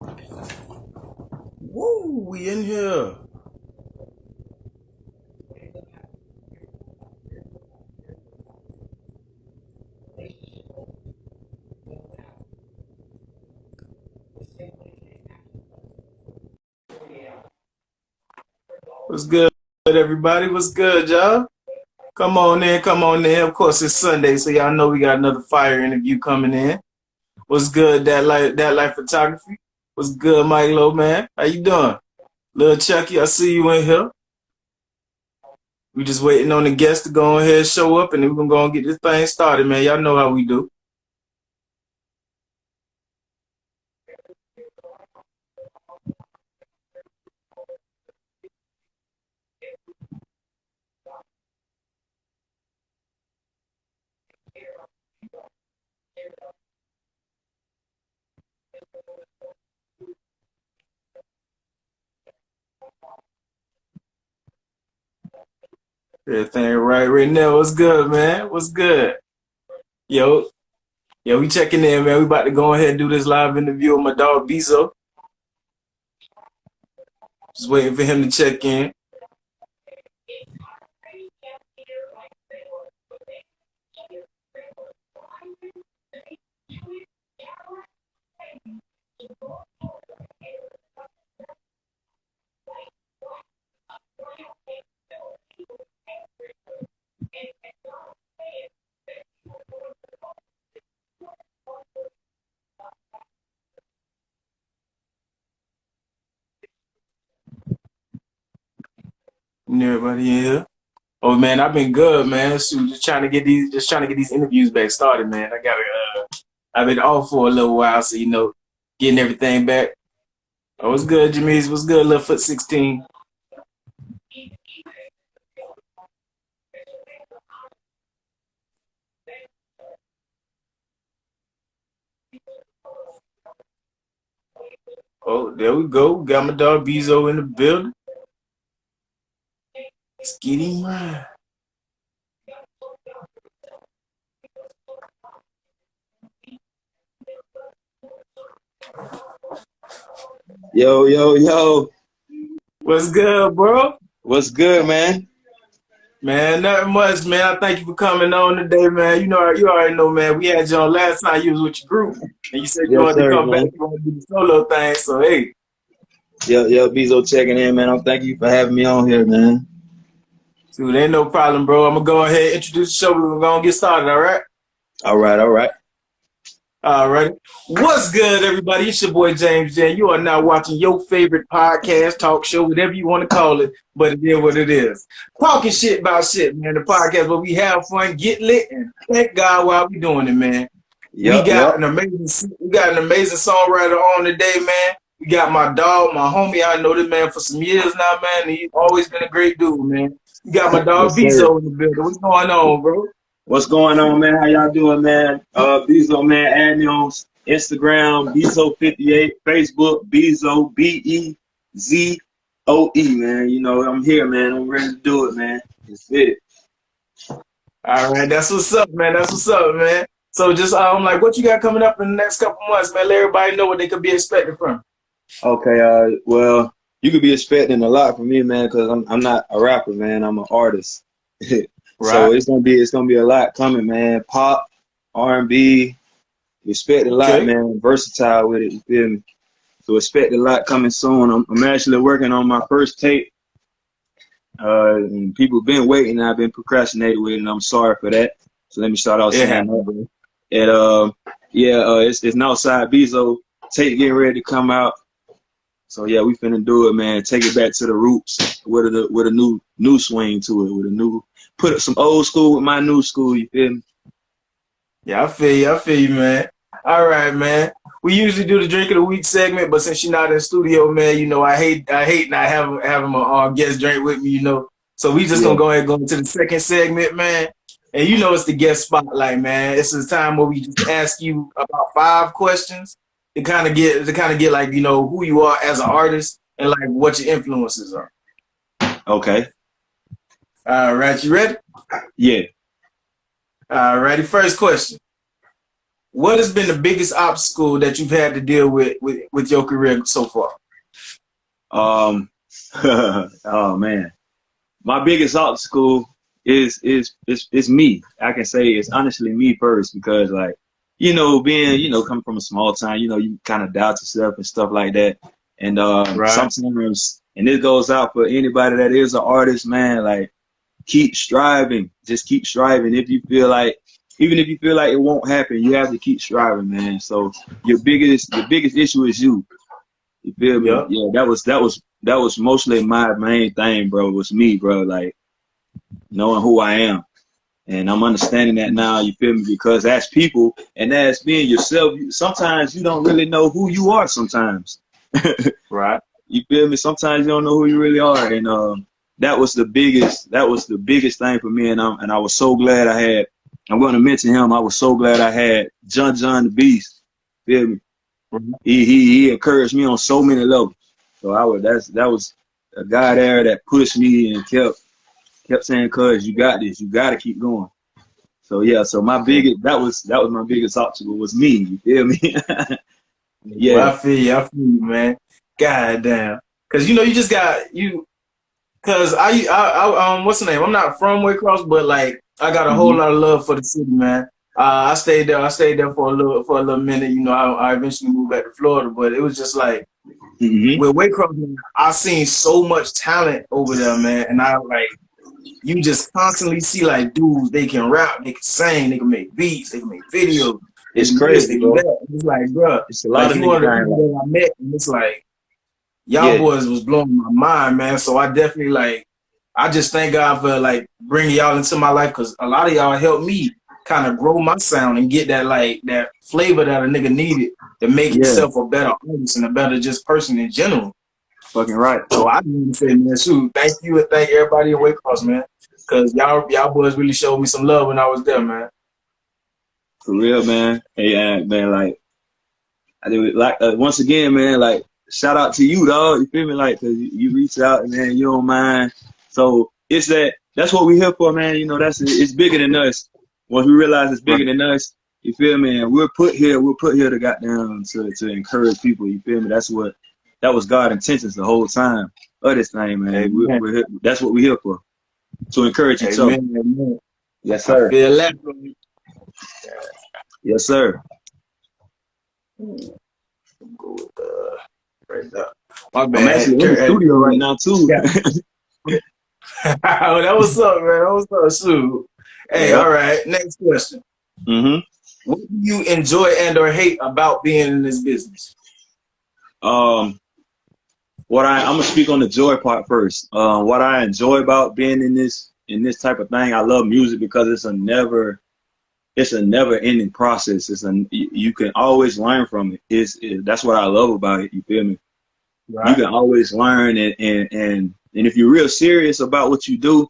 Woo, we in here. What's good, everybody? What's good, y'all? Come on in, come on in. Of course, it's Sunday, so y'all know we got another fire interview coming in. What's good, that light photography? What's good, Mike Low, man? How you doing? Little Chucky, I see you in here. We just waiting on the guests to go ahead and show up, and then we're gonna go and get this thing started, man. Y'all know how we do. Everything right now. What's good, man? What's good? Yo, yo, we checking in, man. We about to go ahead and do this live interview with my dog Bezzo. Just waiting for him to check in. And everybody in here. Oh man, I've been good, man. Shoot, just trying to get these interviews back started, man. I've been off for a little while, so getting everything back. Oh, what's good, Jameez? What's good, little foot 16? Oh, there we go. Got my dog Bezzo in the building. Let's get him right. Yo, yo, yo. What's good, bro? What's good, man? Man, nothing much, man. I thank you for coming on today, man. You already know, man. We had you on last time you was with your group, and you said you Yes, wanted to sir, come back, man. you wanted to do the solo thing. So hey, Yo, Bezzo checking in, man. I'm thank you for having me on here, man. dude, ain't no problem, bro. I'm gonna go ahead and introduce the show. We're gonna get started, all right? All right, all right. All right. What's good, everybody? It's your boy James Jan. You are now watching your favorite podcast, talk show, whatever you want to call it, but it is what it is. Talking shit about shit, man. The podcast where we have fun, get lit, and thank God while we doing it, man. We Yup, got yup. an amazing songwriter on today, man. We got my dog, my homie. I know this man for some years now, man. He's always been a great dude, man. We got my dog Yes, sir. Bezzo in the building. What's going on, bro? What's going on, man? How y'all doing, man? Bezzo, man. Add me on Instagram, Bezzo58, Facebook, Bezzo, Bezoe, man. You know, I'm here, man. I'm ready to do it, man. Let's get it. All right, that's what's up, man. That's what's up, man. So just like, what you got coming up in the next couple months, man? Let everybody know what they could be expecting from. Okay, well, you could be expecting a lot from me, man, because I'm not a rapper, man. I'm an artist. So Right. it's gonna be a lot coming, man. Pop, R&B, expect a lot, Okay. man. Versatile with it, you feel me? So expect a lot coming soon. I'm actually working on my first tape. And people been waiting, and I've been procrastinating with it, and I'm sorry for that. So let me start out It saying happened, that. bro. And it's Northside Bezzo tape getting ready to come out. So yeah, we finna do it, man. Take it back to the roots with a new swing to it, with a new put some old school with my new school. You feel me? Yeah, I feel you. I feel you, man. All right, man. We usually do the drink of the week segment, but since you're not in the studio, man, I hate not having my guest drink with me, you know. So we just Yeah. gonna go ahead and go into the second segment, man. And you know it's the guest spotlight, man. It's a time where we just ask you about 5 questions to kind of get like who you are as an artist and like what your influences are. Okay. All right, you ready? Yeah. All righty. First question: what has been the biggest obstacle that you've had to deal with your career so far? Oh man, my biggest obstacle is me. I can say it's honestly me first because like, being, coming from a small town, you kind of doubt yourself and stuff like that. And Right. sometimes, and this goes out for anybody that is an artist, man, like keep striving. Just keep striving. Even if you feel like it won't happen, you have to keep striving, man. So your biggest issue is you. You feel me? Yep. Yeah, that was mostly my main thing, bro. Was me, bro. Like knowing who I am. And I'm understanding that now, you feel me? Because as people and as being yourself, sometimes you don't really know who you are sometimes. Right. You feel me? Sometimes you don't know who you really are. And that was the biggest thing for me. And I was so glad I'm going to mention him. I was so glad I had John the Beast. Feel me? Mhm. He encouraged me on so many levels. So that was a guy there that pushed me and kept saying, "Cuz you got this. You got to keep going." So yeah, so my Yeah. biggest that was my biggest obstacle was me. You feel me? Well, Yeah. I feel you, man. God damn. Cause you just got you. Cause what's the name? I'm not from Waycross, but like I got a whole Hmm. lot of love for the city, man. I stayed there. I stayed there for a little minute. I eventually moved back to Florida, but it was just like Hmm. with Waycross, man, I seen so much talent over there, man, and I like you just constantly see like dudes, they can rap, they can sing, they can make beats, they can make videos, they It's can do this, crazy, they do bro. that. It's like, bro, It's a lot like of you niggas one of the down people like, that I met, and it's like y'all yeah, boys was blowing my mind, man. So I definitely like, I just thank God for like bringing y'all into my life because a lot of y'all helped me kind of grow my sound and get that like that flavor that a nigga needed to make yeah, himself a better artist and a better just person in general. fucking right. So I just want to say, man, shoot, thank you and thank everybody in Waycross, man, because y'all boys really showed me some love when I was there, man. For real, man. Hey, man, like, once again, man, like, shout out to you, dog. You feel me? Like, cause you reach out, and man, you don't mind. So that's what we here for, man. It's bigger than us. Once we realize it's Right. bigger than us, you feel me? And we're put here to goddamn to encourage people. You feel me? That was God's intentions the whole time of this thing, man. Amen. We're here, that's what we're here for, to encourage each other. Amen. Amen. Yes, I sir. feel that. Yes, sir. Go with right there. My I'm bad. actually in the studio right now too. Yeah. Oh, that was up, man. That was up. Shoot. Hey, Yeah. all right. Next question. Hmm. What do you enjoy and or hate about being in this business? Um, I'm gonna speak on the joy part first. What I enjoy about being in this type of thing, I love music because it's a never ending process. You can always learn from it. That's what I love about it. You feel me? You Right. can always learn, and if you're real serious about what you do,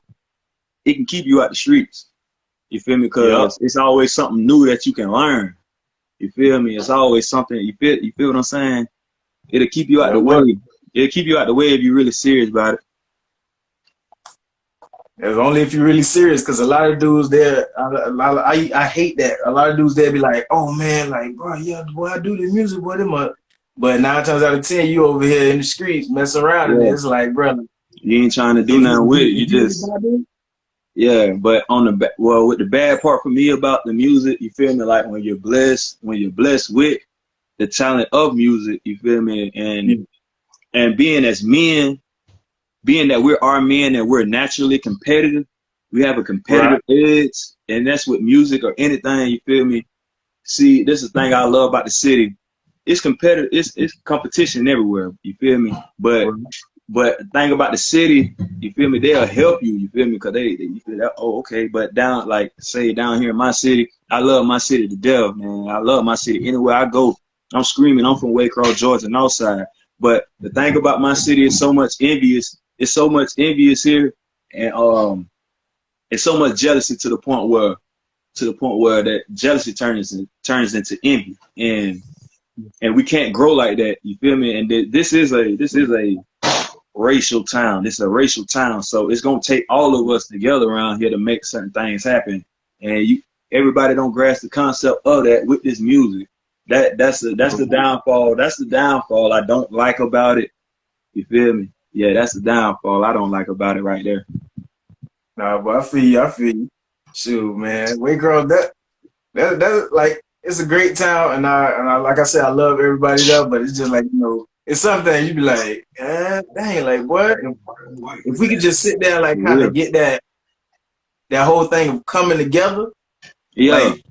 it can keep you out the streets. You feel me? Yep. Because it's always something new that you can learn. You feel me? It's always something. You feel what I'm saying? It'll keep you out Yeah, the well, way. It'll keep you out the way if you're really serious about it. it's only if you're really serious, because a lot of dudes there, I hate that. A lot of dudes there be like, oh man, like, bro, yeah, boy, I do the music, boy, them up. But 9 times out of 10, you over here in the streets messing around, and Yeah. it's like, bro, You ain't trying to do if you nothing with it. You if you really just, gonna do yeah. But with the bad part for me about the music, you feel me? Like when you're blessed with the talent of music, you feel me? And it, and being as men, being that we're our men and we're naturally competitive, we have a right, competitive edge, and that's with music or anything. You feel me? See, this is the thing I love about the city. It's competitive. It's competition everywhere. You feel me? But right, But the thing about the city, you feel me? They'll help you. You feel me? Because you feel that. Oh, okay. But down here in my city, I love my city to death, man. I love my city. Anywhere I go, I'm screaming. I'm from Waycross, Georgia, Northside. But the thing about my city is so much envious. It's so much envious here, and it's so much jealousy to the point where that jealousy turns into envy, and we can't grow like that. You feel me? And this is a racial town. This is a racial town, so it's gonna take all of us together around here to make certain things happen. And everybody don't grasp the concept of that with this music. That's the downfall. That's the downfall I don't like about it. You feel me? Yeah, that's the downfall I don't like about it right there. Nah, but I feel you. I feel you. Shoot, man. Wake girl, that like it's a great town, and I like I said, I love everybody there, but it's just like, you know, it's something you be like, dang, like what? If we could just sit there, like kind Yeah. of get that whole thing of coming together, Yeah. like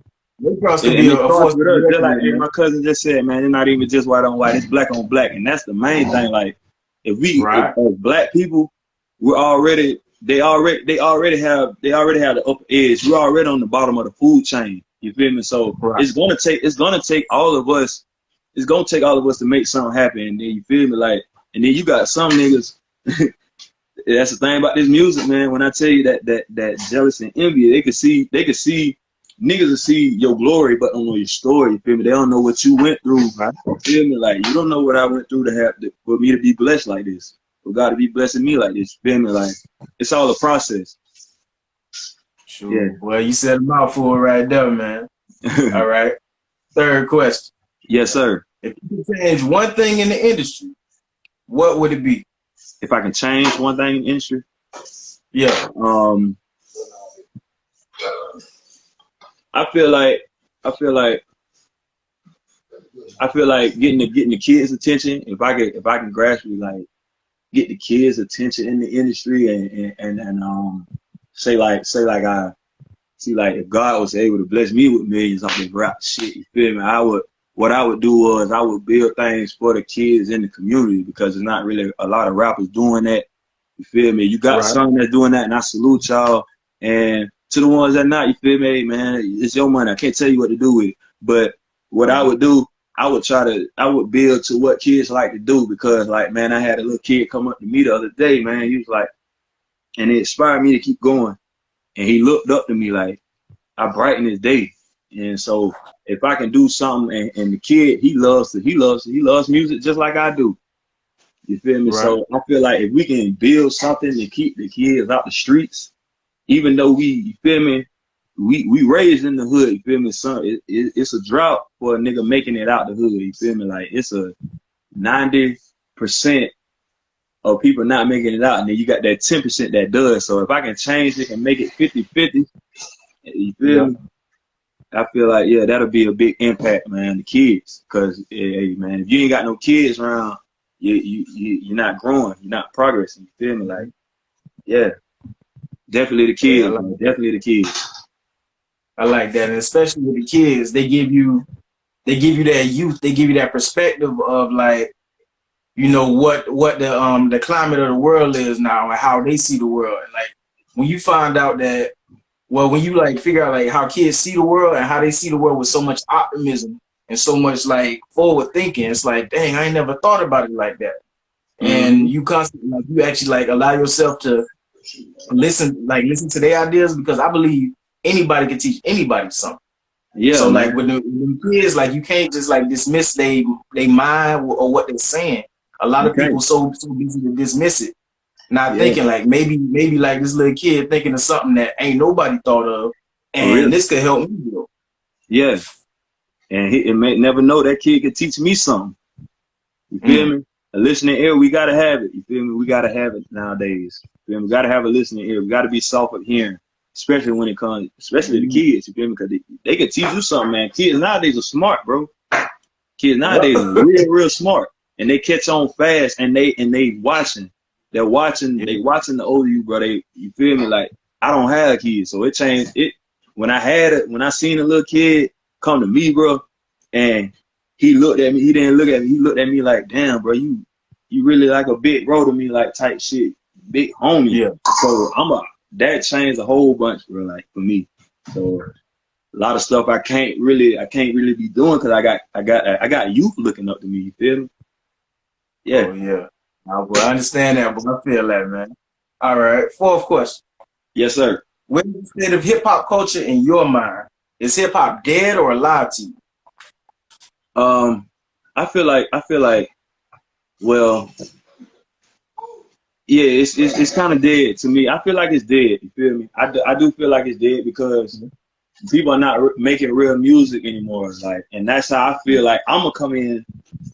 Wake Cross could And be it a starts force to with be us, just reckoned like with, hey, man. my cousin just said, man, it's not even just white on white, it's black on black. And that's the main thing. Like if Right, as black people, they already have the upper edge. We're already on the bottom of the food chain. You feel me? So right, it's gonna take all of us. It's gonna take all of us to make something happen. And then you feel me? Like, and then you got some niggas. That's the thing about this music, man. When I tell you that jealous and envy, they could see niggas will see your glory, but don't know your story. You feel me? They don't know what you went through. right. You feel me? Like, you don't know what I went through for me to be blessed like this. For God to be blessing me like this. You feel me? Like, it's all a process. Yeah. Sure. Well, you said a mouthful right there, man. All right. Third question. Yes, sir. If you could change one thing in the industry, what would it be? If I can change one thing in the industry, Yeah. I feel like getting the kids' attention. If I can gradually like get the kids' attention in the industry and say like I see, like if God was able to bless me with millions off this rap shit, you feel me? What I would do was I would build things for the kids in the community because there's not really a lot of rappers doing that. You feel me? You got Right. some that's doing that, and I salute y'all. And to the ones that not, you feel me, man? It's your money. I can't tell you what to do with it. But what I would do, I would build to what kids like to do because, like, man, I had a little kid come up to me the other day, man. He was like, and it inspired me to keep going. And he looked up to me like, I brighten his day. And so if I can do something, and the kid, he loves music just like I do. You feel me? Right. So I feel like if we can build something to keep the kids out the streets, even though you feel me, we raised in the hood, you feel me? It's a drought for a nigga making it out the hood, you feel me? Like it's a 90% of people not making it out, and then you got that 10% that does. So if I can change it and make it 50-50, you feel me? I feel like, yeah, that'll be a big impact, man, the kids. Because, hey, man, if you ain't got no kids around, you're not growing, you're not progressing. You feel me? Like, yeah, definitely the Yeah, kids, man, definitely the kids. I like that, and especially with the kids, they give you that youth, they give you that perspective of like, you know, what the climate of the world is now and how they see the world. And like when you find out that, well, when you like figure out like how kids see the world and how they see the world with so much optimism and so much like forward thinking, it's like, dang, I ain't never thought about it like that. And you constantly like you actually like allow yourself to listen to their ideas because I believe anybody can teach anybody something. Yeah, So man. like with the kids, like you can't just like dismiss they mind or what they're saying. A lot of Okay. people so busy to dismiss it, not Yeah, thinking like maybe like this little kid thinking of something that ain't nobody thought of, for real. and this could help me grow. Yeah. And it may never know that kid could teach me something. You feel me? A listening ear, we gotta have it. You feel me? We gotta have it nowadays. You feel me? We gotta have a listening ear. We gotta be soft of hearing, especially when it comes, especially the kids. You feel me? Because they can teach you something, man. Kids nowadays are smart, bro. Kids nowadays are real smart, and they catch on fast. And they watching. They're watching. They watching the older you, bro. You feel me? Like I don't have kids, so it changed. It when I had it. When I seen a little kid come to me, bro, and he looked at me. He didn't look at me. He looked at me like, damn, bro, you really like a big bro to me, like type shit, big homie. Yeah. So that changed a whole bunch, bro, like for me. So a lot of stuff I can't really be doing because I got youth looking up to me. You feel me? Yeah. Oh yeah. Well, I understand that, but I feel that, man. All right. Fourth question: Yes, sir. where is the state of hip hop culture in your mind? Is hip hop dead or alive to you? I feel like, well, yeah, it's kind of dead to me. I feel like it's dead. You feel me? I do feel like it's dead because people are not making real music anymore. Like, and that's how I feel like I'm gonna come in,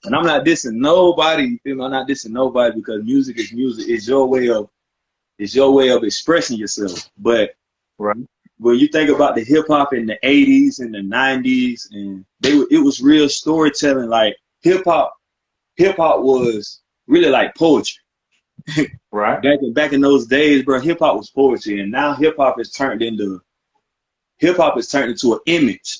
and I'm not dissing nobody. You feel me? I'm not dissing nobody because music is music. It's your way of expressing yourself. But Right. when you think about the hip hop in the '80s and the '90s, and it was real storytelling. Like hip hop was really like poetry. Right. Back in those days, bro, hip hop was poetry, and now hip hop is turned into an image.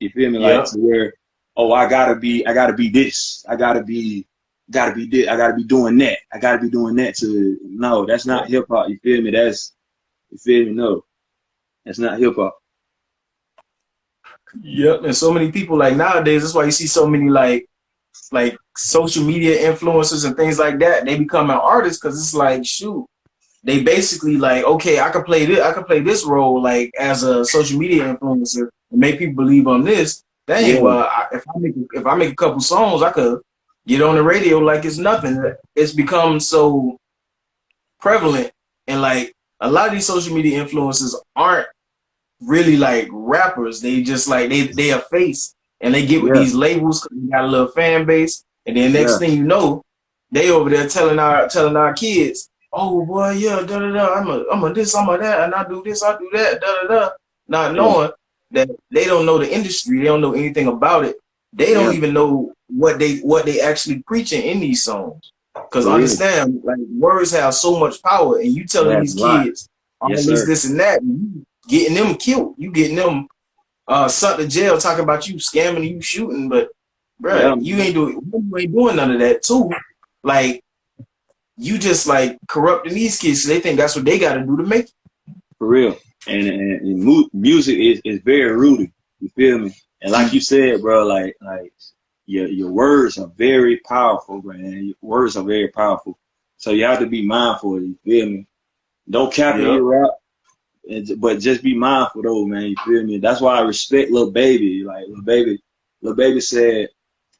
You feel me? Like Yep. to where, oh, I gotta be this. I gotta be this. I gotta be doing that. I gotta be doing that. No, that's not hip hop. You feel me? You feel me? No, that's not hip hop. Yep. And so many people like nowadays, that's why you see so many like social media influencers and things like that. They become an artist because it's like, shoot, they basically like, okay, I can play this role like as a social media influencer and make people believe I'm this. Dang, Yeah, well, if I make a couple songs, I could get on the radio like it's nothing. It's become so prevalent, and like a lot of these social media influencers aren't really like rappers. They just like they a face, and they get with yeah, these labels because they got a little fan base, and then next yeah, thing you know, they over there telling our kids, oh boy, yeah, da da da, I'm a this, I'm a that, and I do this, I do that, da da da, not yeah, knowing that they don't know the industry, they don't know anything about it, they yeah. don't even know what they actually preaching in these songs. Because For real. understand, like words have so much power, and you It telling has these a lot. kids all Yes, this, sir. this, and that, and you getting them killed, you getting them sent to jail talking about you scamming, you shooting, but Yeah, bruh, you ain't doing none of that too. Like you just like corrupting these kids so they think that's what they got to do to make it. for real. And music is very rooted. You feel me? And like you said, bro, like your words are very powerful, man. Your words are very powerful. So you have to be mindful. You feel me? Don't cap in Yeah, your rap, but just be mindful though, man. You feel me? That's why I respect Lil Baby. Like Lil Baby said,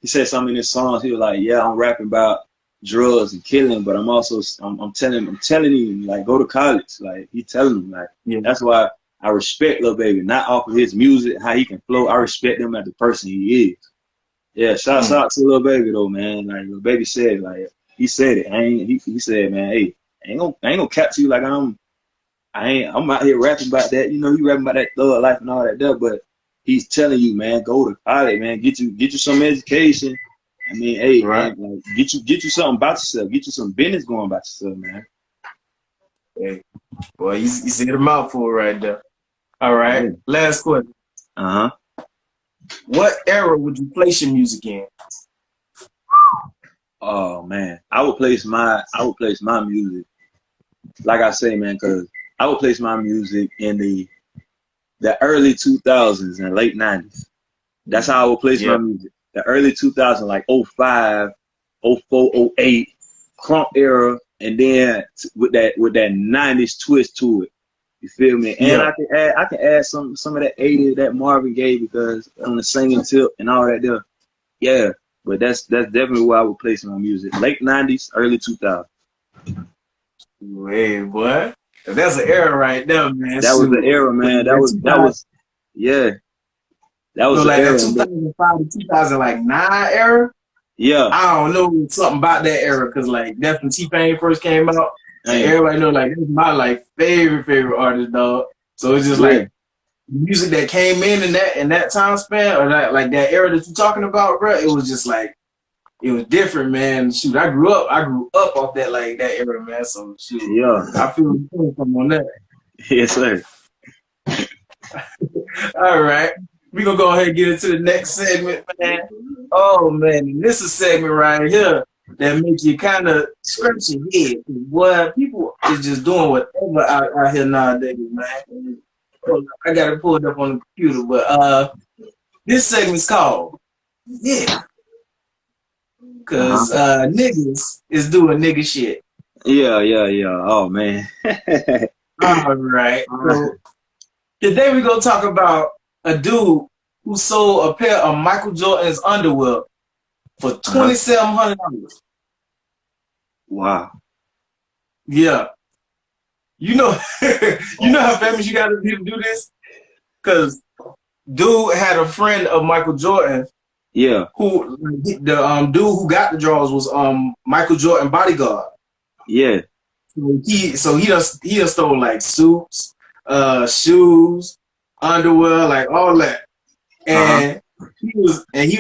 he said something in his songs. He was like, "Yeah, I'm rapping about drugs and killing, but I'm telling him like go to college." Like he telling him like yeah. that's why I respect Lil Baby, not off of his music, how he can flow. I respect him as the person he is. Yeah, shout Mm. out to Lil Baby though, man. Like Lil Baby said, like he said it. He said, man, hey, I ain't gonna cap to you like I'm out here rapping about that. You know, he rapping about that thug life and all that stuff, but he's telling you, man, go to college, man, get you some education. I mean, hey, Right. and like get you something about yourself, get you some business going about yourself, man. Hey, boy, you said a mouthful right there. All right, Yeah. last question. Uh-huh. What era would you place your music in? Oh man, I would place my music, like I say, man, because I would place my music in the early 2000s and late 90s. That's how I would place my Yeah, music. The early 2000s, like '05, '04, '08, crunk era, and then with that '90s twist to it. You feel me? And yeah. I can add some of that '80s that Marvin Gaye because on the singing tip and all that there. Yeah, but that's definitely where I would place my music. Late '90s, early 2000s. Hey, boy, that's an era right there, man. That was the Shoot, era, but man. That that was that 2000, was yeah, that was so the like that era. But 2005 to 2009 era. yeah, I don't know something about that era because like that's when T-Pain first came out, and man, everybody know like this is my like favorite artist, dog. So it's just yeah, like music that came in that time span or that like that era that you're talking about, bro. It was just like it was different, man. Shoot, I grew up off that like that era, man. So shoot, yeah, I feel you coming from on that. yes, sir. All right. We gonna go ahead and get into the next segment, man. Oh man, this is a segment right here that makes you kind of scratch your head. Boy, people is just doing whatever out here nowadays, man. I got it pulled up on the computer, but this segment's called Yeah, Uh-huh. cause niggas is doing nigga shit. Yeah, yeah, yeah. Oh man. All right. So today we gonna talk about a dude who sold a pair of Michael Jordan's underwear for Uh-huh. $2,700. Wow. Yeah, you know, you know how famous you got to be to do this, because dude had a friend of Michael Jordan. Yeah. Who the dude who got the draws was Michael Jordan bodyguard. Yeah. He just stole like suits, shoes, underwear, like all that. And he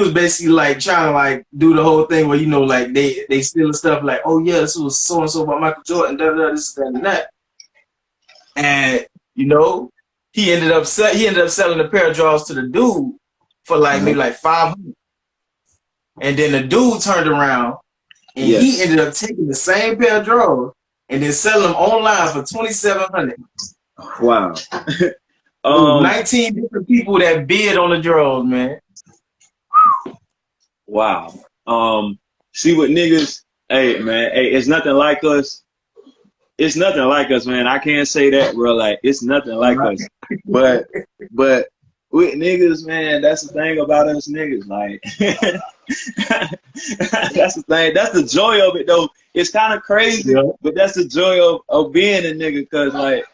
was basically like trying to like do the whole thing where like they steal stuff like, oh yeah, this was so and so by Michael Jordan, this that and that. And he ended up selling a pair of drawers to the dude for like maybe like 500. And then the dude turned around and he ended up taking the same pair of drawers and then selling them online for $2,700. Wow. 19 different people that bid on the drawers, man. Wow. See what niggas, hey man, hey, it's nothing like us. It's nothing like us, man. I can't say that, bro. Like, it's nothing like us. But with niggas, man, that's the thing about us niggas. Like, that's the thing. That's the joy of it, though. It's kind of crazy, but that's the joy of being a nigga, because, like,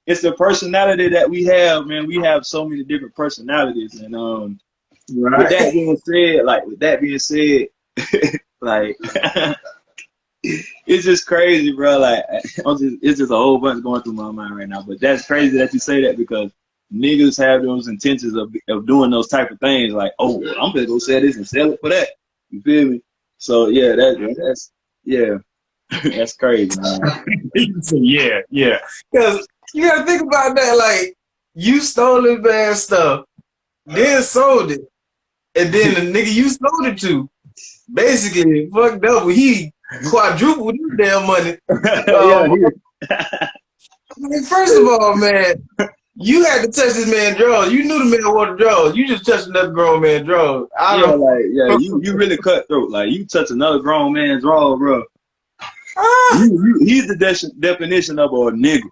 it's the personality that we have, man. We have so many different personalities. And with that being said, like, it's just crazy, bro. Like, it's just a whole bunch going through my mind right now. But that's crazy that you say that, because niggas have those intentions of doing those type of things. Like, oh, I'm gonna go sell this and sell it for that. You feel me? So yeah, that's that's crazy, man. yeah. Because you gotta think about that. Like, you stole this bad stuff, then sold it, and then the nigga you sold it to basically fucked up. He quadrupled his damn money. First of all, man, you had to touch this man's drawers. You knew the man wore the drawers. You just touched another grown man's drawers. You really cutthroat. Like, you touch another grown man's drawers, bro. He's the definition of a nigga.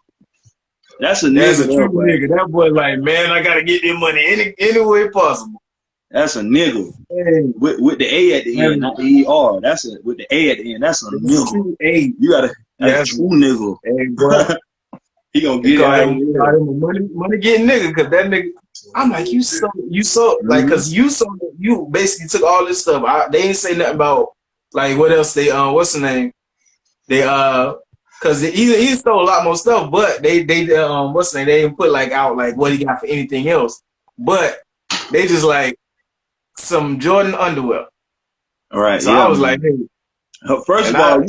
That's a nigga. That's a true nigga. That boy, like, man, I gotta get their money any way possible. That's a nigga. Hey. With the A at the end, not the ER. With the A at the end. That's a nigga. You gotta. That's a true nigga. Hey, boy. He gonna get money getting nigga, because that nigga. I'm like, you sold like, because you basically took all this stuff. They didn't say nothing about like what else they what's the name? They because he stole a lot more stuff, but they what's the name? They didn't put like out like what he got for anything else, but they just like some Jordan underwear. All right. So I was like, hey. First of all,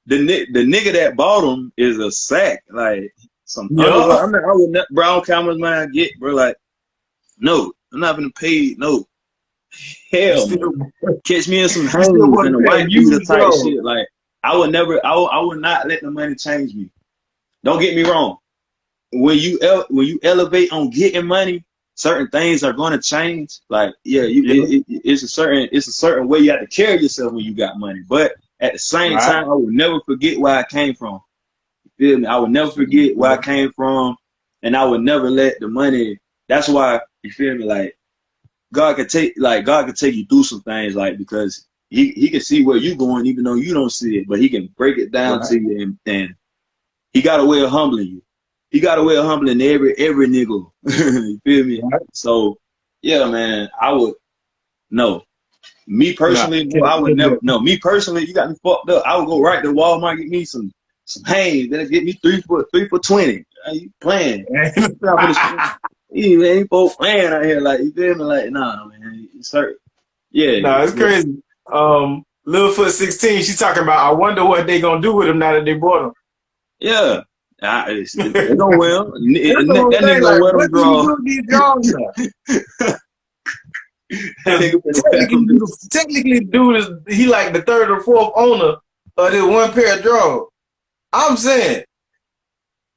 the nigga that bought him is a sack. Like, some underwear. I would not, brown cameras, man. I get, bro. Like, no, I'm not gonna pay. No, hell, no. Catch me in some hands and a white user type shit. Like, I would never. I would not let the money change me. Don't get me wrong. When you elevate on getting money, certain things are going to change. Like, it's a certain way you have to carry yourself when you got money. But at the same time, I will never forget where I came from. You feel me? I will never forget where I came from, and I would never let the money. That's why, you feel me? Like, God could take you through some things, like, because he can see where you're going, even though you don't see it. But he can break it down to you, and he got a way of humbling you. He got a way of humbling every nigga. You feel me? So yeah, man, I would me personally, I would never. No, me personally, you got me fucked up. I would go right to Walmart, get me some Hanes, then get me 3 for $20. Are you playing? You ain't both playing out here, like, you feel me? Like, nah, man, it's hurt. Yeah, no, it's crazy. Littlefoot 16, she talking about, I wonder what they gonna do with him now that they bought him. Yeah. They don't wear them. That nigga don't wear them drawers. Technically, dude he like the third or fourth owner of this one pair of drawers. I'm saying,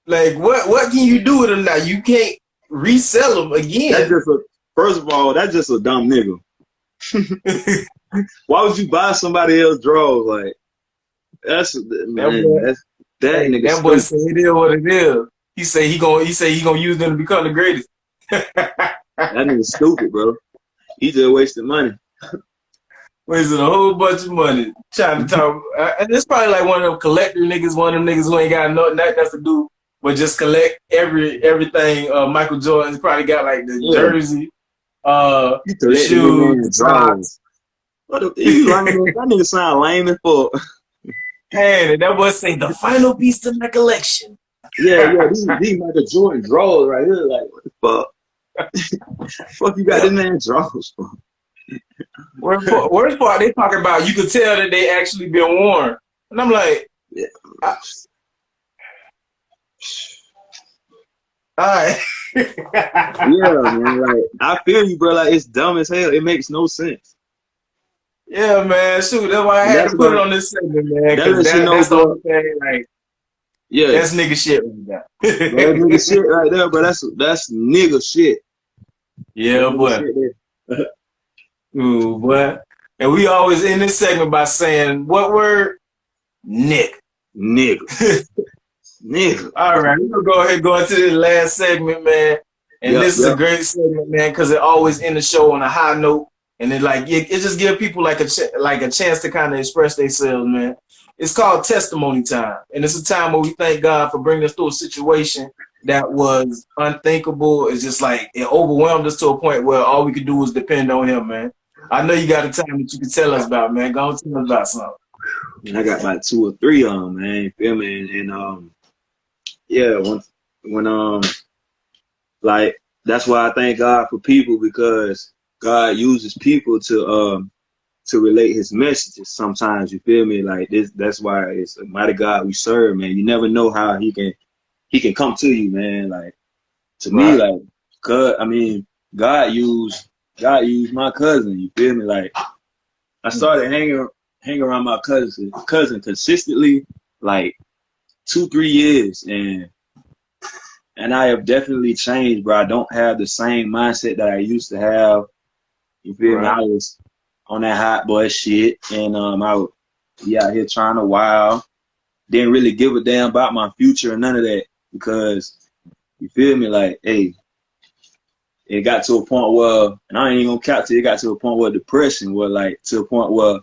like, what can you do with them now? You can't resell them again. First of all, that's just a dumb nigga. Why would you buy somebody else's drawers? Like, that boy say it is what it is. He say he gonna use them to become the greatest. That nigga's stupid, bro. He just wasted money. Wasted a whole bunch of money trying to talk. And it's probably like one of them collector niggas, one of them niggas who ain't got nothing else to do but just collect everything. Michael Jordan's probably got like the jersey, You The collecting your shoes, the man socks. drawers. What the, you lame? That nigga sound lame as fuck. And that boy say the final piece of my collection. Yeah. These like a Jordan drawers right here. Like, what the fuck? Fuck you got this man drawers for? Worst part, they talking about you could tell that they actually been worn. And I'm like, Yeah. all right. Yeah, man. Like, I feel you, bro. Like, it's dumb as hell. It makes no sense. Yeah, man. Shoot, that's why I And had that's to put it why on this segment, man. that Because lets you know, that's the bro. only thing. Like, Yeah, that's nigga shit right bro, that nigga now. shit right there, bro. That's nigga shit. That Yeah, nigga boy. shit there. Ooh, boy. And we always end this segment by saying what word? Nick. Nigga. Nigga. All right, we're gonna go ahead and go into the last segment, man. And Yep, this is a yep. great segment, man, because it always ends the show on a high note, and it just gives people like a chance to kind of express themselves, man. It's called testimony time, and it's a time where we thank God for bringing us through a situation that was unthinkable. It's just like it overwhelmed us to a point where all we could do was depend on Him, man. I know you got a time that you can tell us about, man. Go on, tell us about something. And I got like 2 or 3 of them, man. You feel me? And yeah, when like that's why I thank God for people, because God uses people to relate His messages. Sometimes, you feel me? Like this, that's why it's a mighty God we serve, man. You never know how He can come to you, man. Like to me, like, God used my cousin. You feel me? Like I started hanging around my cousin consistently, like 2-3 years, and I have definitely changed, bro. I don't have the same mindset that I used to have. You feel me? I was on that hot boy shit, and I would be out here trying to wild. Didn't really give a damn about my future or none of that, because you feel me? Like, hey, it got to a point where, and I ain't even gonna count till it got to a point where depression was like, to a point where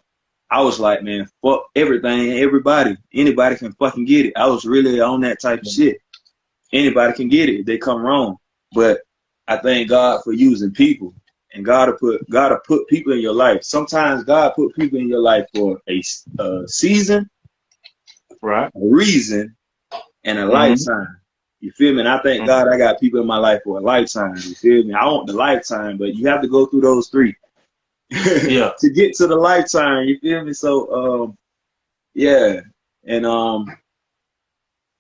I was like, man, fuck everything, everybody, anybody can fucking get it. I was really on that type of shit. Anybody can get it if they come wrong. But I thank God for using people, and God to put people in your life. Sometimes God put people in your life for a season, Right. a reason, and a lifetime. You feel me? And I thank God I got people in my life for a lifetime. You feel me? I want the lifetime, but you have to go through those 3 Yeah. to get to the lifetime. You feel me? So yeah. And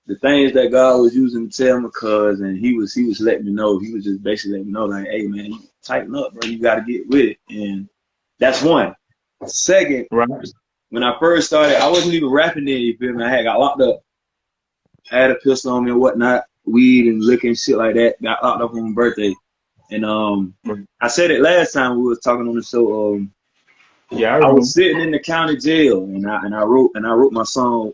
the things that God was using to tell my cousin, he was letting me know. He was just basically letting me know, like, hey man, you tighten up, bro. You got to get with it. And that's one. Second, when I first started, I wasn't even rapping then. You feel me? I got locked up. I had a pistol on me and whatnot, weed and liquor and shit like that. Got locked up on my birthday. And I said it last time we was talking on the show. Yeah, I was sitting in the county jail, and I wrote my song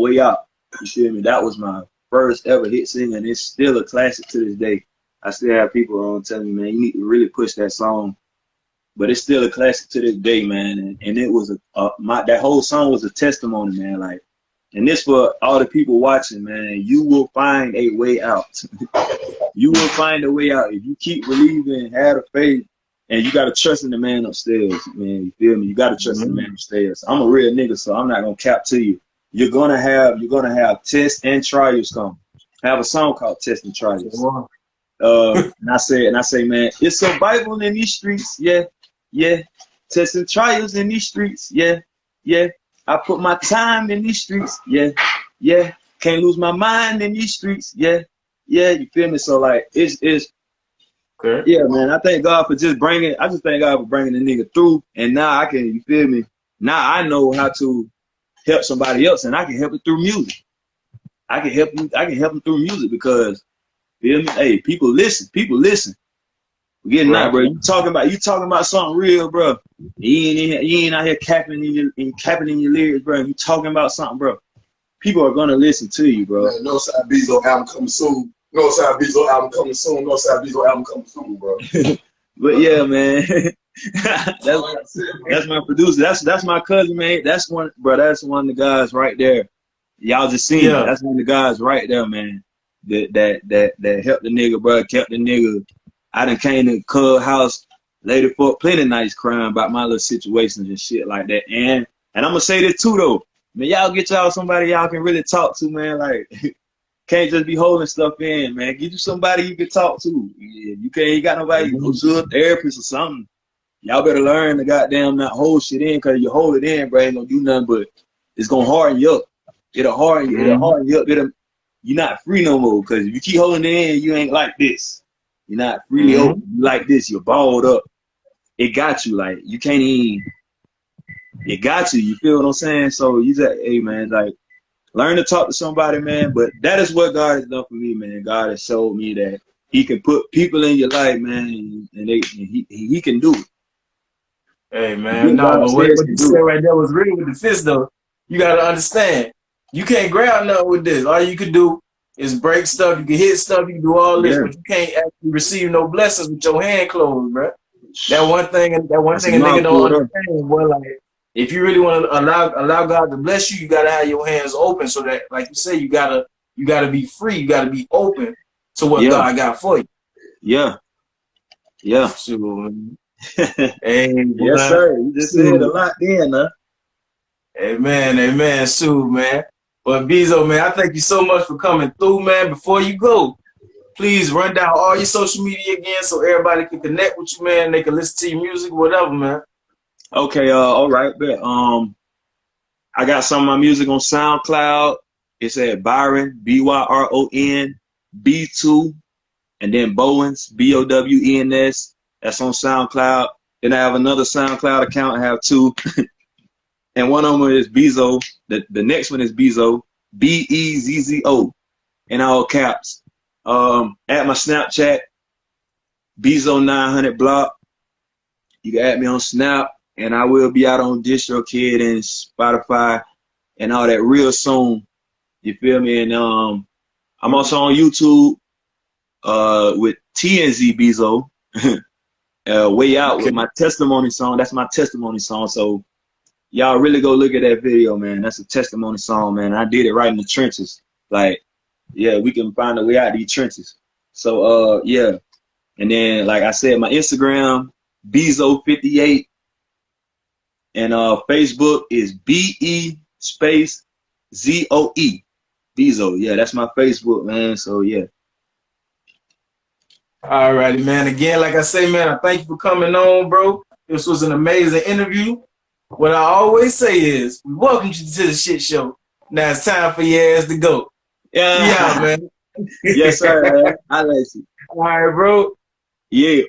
Way Out. You feel me? That was my first ever hit single, and it's still a classic to this day. I still have people telling me, man, you need to really push that song. But it's still a classic to this day, man. And it was that whole song was a testimony, man. Like, and this for all the people watching, man. You will find a way out. You will find a way out if you keep believing, have the faith, and you gotta trust in the man upstairs, man. You feel me? You gotta trust in the man upstairs. I'm a real nigga, so I'm not gonna cap to you. You're gonna have tests and trials come. I have a song called Tests and Trials. And I say, man, it's survival in these streets, yeah. Tests and trials in these streets, yeah. I put my time in these streets, yeah. Can't lose my mind in these streets, yeah. You feel me? So like, it's okay. Yeah, man. I thank God for just bringing. I just thank God for bringing the nigga through, and now I can. You feel me? Now I know how to help somebody else, and I can help it through music. I can help them through music, because, feel me? Hey, people listen. We're getting that, bro. You talking about something real, bro. You ain't out here capping in your lyrics, bro. You talking about something, bro. People are gonna listen to you, bro. Man, Northside Bezzo album coming soon. Northside Bezzo album coming soon, bro. But yeah, man. that's my producer. That's my cousin, man. That's one of the guys right there. Y'all just seen it. That's one of the guys right there, man. That helped the nigga, bro. Kept the nigga I done came to Cub House later for plenty nights crying about my little situations and shit like that. And I'm gonna say this too though. Man, y'all get y'all somebody y'all can really talk to, man. Like can't just be holding stuff in, man. Get you somebody you can talk to. Yeah, you can't got nobody, go to a therapist or something. Y'all better learn to goddamn not hold shit in, cause you hold it in, bro, ain't gonna do nothing but it's gonna harden you up. It'll harden you, you're not free no more. Cause if you keep holding it in, you ain't like this. You're not freely open. You like this, you're balled up. It got you, like you can't even, it got you, you feel what I'm saying? So you just, hey man, like learn to talk to somebody, man. But that is what God has done for me, man. God has showed me that He can put people in your life, man, and he can do it. Hey man, no, but what you said right there was really with the fist though. You gotta understand, you can't grab nothing with this. All you can do is break stuff. You can hit stuff. You can do all this, but you can't actually receive no blessings with your hand closed, bro. That one thing a nigga don't understand. Boy, like if you really want to allow God to bless you, you gotta have your hands open so that, like you say, you gotta be free. You gotta be open to what God got for you. Yeah. Sure, man. Hey, yes, sir. You just said a lot then, huh? Amen, Sue, man. But Bezzo, man, I thank you so much for coming through, man. Before you go, please run down all your social media again so everybody can connect with you, man. They can listen to your music, whatever, man. Okay, all right, but I got some of my music on SoundCloud. It's at Byron, BYRON, B2, and then Bowens, BOWENS. That's on SoundCloud. Then I have another SoundCloud account. I have two. And one of them is Bezzo. The next one is Bezzo, BEZZO, in all caps. At my Snapchat, Bezzo900 block. You can add me on Snap, and I will be out on DistroKid and Spotify and all that real soon. You feel me? And I'm also on YouTube with TNZ Bezzo. Way Out with my testimony song. That's my testimony song. So y'all really go look at that video, man. That's a testimony song, man. I did it right in the trenches. Like, yeah, we can find a way out of these trenches. So yeah. And then, like I said, my Instagram, Bezzo58. And Facebook is BE space ZOE. Bezzo. Yeah, that's my Facebook, man. So yeah. All righty, man. Again, like I say, man, I thank you for coming on, bro. This was an amazing interview. What I always say is, we welcome you to the shit show. Now it's time for your ass to go. Yeah, man. Yes, sir. I like you. All right, bro. Yeah.